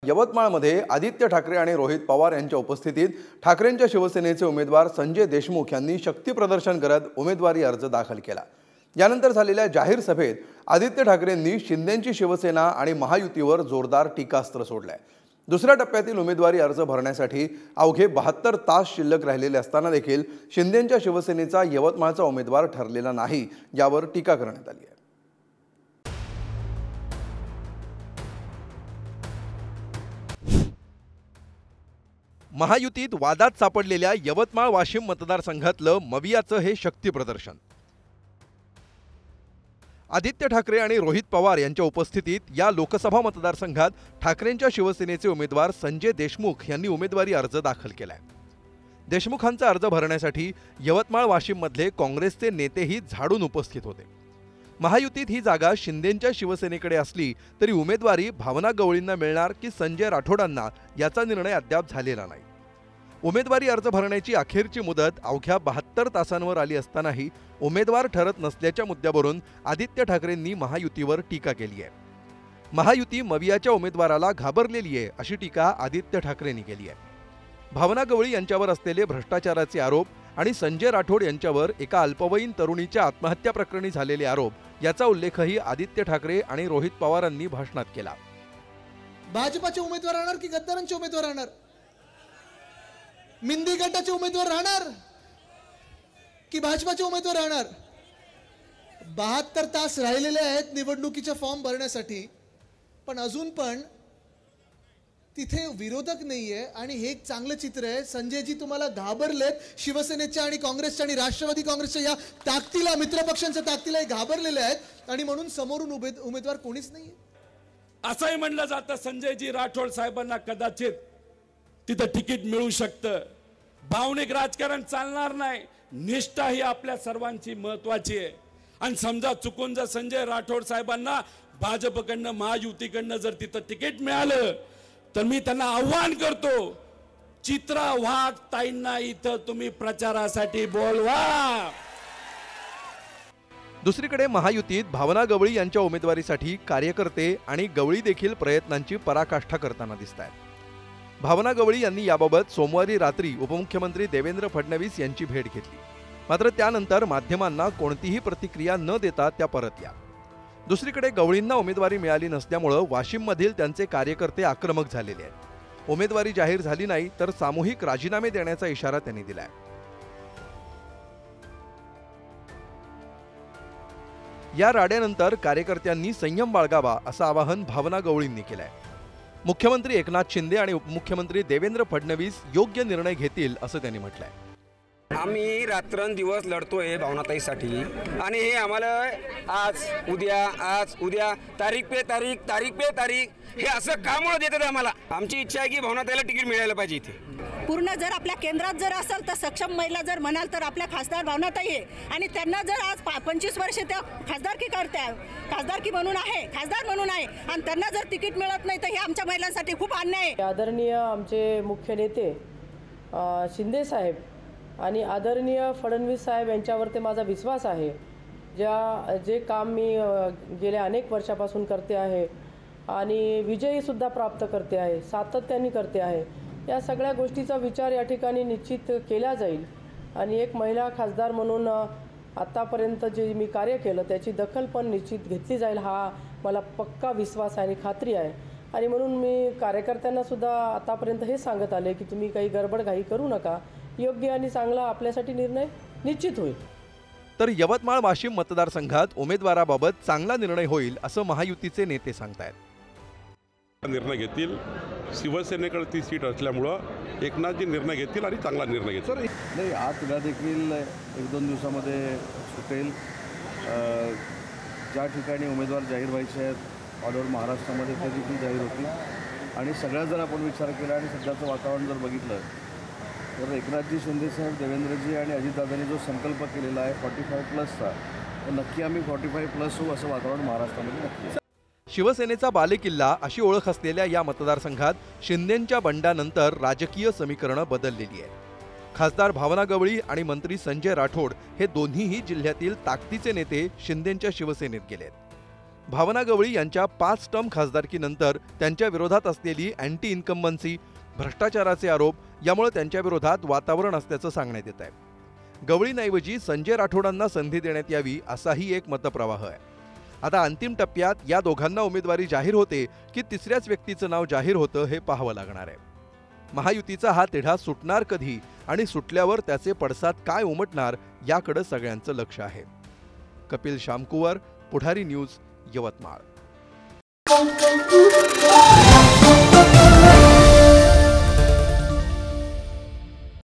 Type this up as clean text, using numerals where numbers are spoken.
यवतमाळमध्ये आदित्य ठाकरे आणि रोहित पवार यांच्या उपस्थितीत ठाकरेंच्या शिवसेनेचे उमेदवार संजय देशमुख यांनी शक्ती प्रदर्शन करत उमेदवारी अर्ज दाखल केला। यानंतर झालेल्या जाहीर सभेत आदित्य ठाकरेंनी शिंदेंची शिवसेना आणि महायुतीवर जोरदार टीकास्त्र सोडले। दुसऱ्या टप्प्यातील उमेदवारी अर्ज भरण्यासाठी अवघे 72 तास शिल्लक राहिलेले असताना देखील शिंदेंच्या शिवसेनेचा यवतमाळचा उमेदवार ठरलेला नाही, यावर टीका करण्यात आली आहे। महायुतीत वादात सापडलेल्या यवतमाळ वाशिम मतदारसंघातलं मवियाचं हे शक्ती प्रदर्शन। आदित्य ठाकरे आणि रोहित पवार यांच्या उपस्थितीत या लोकसभा मतदारसंघात ठाकरेंच्या शिवसेनेचे उमेदवार संजय देशमुख यांनी उमेदवारी अर्ज दाखल केलाय। देशमुखांचा अर्ज भरण्यासाठी यवतमाळ वाशिम मधले काँग्रेसचे नेतेही झाडून उपस्थित होते। महायुतीत ही जागा शिंदेंच्या शिवसेनेकडे असली तरी उमेदवारी भावना गवळींना मिळणार की संजय राठोडांना याचा निर्णय अद्याप झालेला नाही। उमेदवारी अर्ज भरण्याची अखेरची मुदत अवघ्या 72 तासांवर आली असतानाही उमेदवार ठरत नसल्याच्या मुद्द्यावरून आदित्य ठाकरेंनी महायुतीवर टीका केली आहे। महायुती मवियाच्या उमेदवाराला घाबरलेली आहे अशी टीका आदित्य ठाकरेंनी केली आहे। भावना गवळी यांच्यावर असलेले भ्रष्टाचाराचे आरोप आणि संजय राठोड यांच्यावर एका अल्पवयीन तरुणीच्या आत्महत्या प्रकरणी झालेले आरोप याचा उल्लेखही आदित्य ठाकरे आणि रोहित पवारांनी भाषणात केला। भाजपाचे उमेदवार राहणार की गद्दारांचे उमेदवार राहणार? मिंदी गटाचे उमेदवार राहणार की भाजपाचे उमेदवार राहणार? 72 तास राहिलेले आहेत निवडणुकीचा फॉर्म भरण्यासाठी, पण अजून पण तिथे विरोधक नाहीये। आणि हे एक चांगलं चित्र आहे। संजयजी तुम्हाला घाबरलेत, शिवसेनेच्या आणि काँग्रेसच्या आणि राष्ट्रवादी काँग्रेसच्या या ताकदीला, मित्रपक्षांच्या ताकदीला घाबरलेले आहेत आणि म्हणून समोरून उमेदवार कोणीच नाहीये असंही म्हणलं जातं। संजयजी राठोड साहेबांना कदाचित तिथं तिकीट मिळू शकतं। भावनिक राजकारण चालणार नाही, निष्ठा ही आपल्या सर्वांची महत्वाची आहे। आणि समजा चुकून जर संजय राठोड साहेबांना भाजपकडनं, महायुतीकडनं जर तिथं तिकीट मिळालं तर मी त्यांना आव्हान करतो, चित्रा वाघ ताईंना इथं तुम्ही प्रचारासाठी बोलवा। दुसरीकडे महायुतीत भावना गवळी यांच्या उमेदवारीसाठी कार्यकर्ते आणि गवळी देखील प्रयत्नांची पराकाष्ठा करताना दिसतात। भावना गवळी यांनी याबाबत सोमवारी रात्री उपमुख्यमंत्री देवेंद्र फडणवीस यांची भेट घेतली, मात्र त्यानंतर माध्यमांना कोणतीही प्रतिक्रिया न देता त्या परतल्या। दुसरीकडे गवळींना उमेदवारी मिळाली नसल्यामुळे वाशिममधील त्यांचे कार्यकर्ते आक्रमक झालेले आहेत। उमेदवारी जाहीर झाली नाही तर सामूहिक राजीनामे देण्याचा इशारा त्यांनी दिलाय। या राड्यानंतर कार्यकर्त्यांनी संयम बाळगावा असं आवाहन भावना गवळींनी केलंय। मुख्यमंत्री एकनाथ शिंदे आणि उपमुख्यमंत्री देवेंद्र फडणवीस योग्य निर्णय घेतील असं त्यांनी म्हटलंय। आम्ही रात्रंदिवस लढतोय भावनाताईसाठी आणि हे आम्हाला आज उद्या तारीख पे तारीख हे असं कामुळे देतात आम्हाला। आमची इच्छा आहे की भावनाताईला तिकीट मिळायला पाहिजे। इथे पूर्ण जर आपल्या केंद्रात जर असेल तर सक्षम महिला जर म्हणाल तर आपल्या खासदार भावनाताई आहे आणि त्यांना जर आज 25 वर्ष त्या खासदारकी म्हणून आहे, खासदार म्हणून आहे आणि त्यांना जर तिकीट मिळत नाही तर हे आमच्या महिलांसाठी खूप अन्याय आहे। आदरणीय आमचे मुख्य नेते शिंदे साहेब आणि आदरणीय फडणवीस साहेब यांच्यावरती माझा विश्वास आहे। जे काम मी गेल्या अनेक वर्षापासून करते आहे आणि विजयी सुद्धा प्राप्त करते आहे, सातत्याने करते आहे, या सगळ्या गोष्टीचा विचार या ठिकाणी निश्चित केला जाईल आणि एक महिला खासदार म्हणून आतापर्यंत जे मी कार्य केलं त्याची दखल पण निश्चित घेतली जाईल, हा मला पक्का विश्वास आहे आणि खात्री आहे। आणि म्हणून मी कार्यकर्त्यांना सुद्धा आतापर्यंत हे सांगत आले की तुम्ही काही गडबडघाई करू नका, योग्य आणि चांगला आपल्यासाठी निर्णय निश्चित होईल। तर यवतमाळ वाशिम मतदारसंघात उमेदवाराबाबत चांगला निर्णय होईल असं महायुतीचे नेते सांगतायत। निर्णय घेतील, शिवसेनेकडे ती सीट असल्यामुळं एकनाथजी निर्णय घेतील आणि चांगला निर्णय घेतील। नाही, आज उद्या देखील 1-2 दिवसामध्ये सुटेल। ज्या ठिकाणी उमेदवार जाहीर व्हायचे आहेत ऑल ओव्हर महाराष्ट्रामध्ये ते देखील जाहीर होतील। आणि सगळ्यात जर आपण विचार केला आणि सध्याचं वातावरण जर बघितलं तर एकनाथजी शिंदेसाहेब, देवेंद्रजी आणि अजितदादांनी जो संकल्प केलेला आहे 45+चा, तर नक्की आम्ही 45+ होऊ असं वातावरण महाराष्ट्रामध्ये नक्की। शिवसेनेचा बालेकिल्ला अशी ओळख असलेल्या या मतदारसंघात शिंदेंच्या बंडानंतर राजकीय समीकरणं बदललेली आहेत। खासदार भावना गवळी आणि मंत्री संजय राठोड हे दोन्हीही जिल्ह्यातील ताकदीचे नेते शिंदेंच्या शिवसेनेत गेलेत। भावना गवळी यांच्या 5 टर्म खासदारकीनंतर त्यांच्या विरोधात असलेली अँटी इन्कम्बन्सी, भ्रष्टाचाराचे आरोप यामुळे त्यांच्या विरोधात वातावरण असल्याचं सांगण्यात येत आहे. गवळींऐवजी संजय राठोडांना संधी देण्यात यावी असाही एक मतप्रवाह आहे. आता अंतिम टप्प्यात या दोघांना उमेदवारी जाहीर होते की तिसऱ्याच व्यक्तीचं नाव जाहीर होतं हे पाहावं लागणार आहे. महायुतीचा हा तिढा सुटणार कधी आणि सुटल्यावर त्याचे पडसाद काय उमटणार याकडे सगळ्यांचं लक्ष आहे. कपिल शामकुवर, पुढारी न्यूज, यवतमाळ.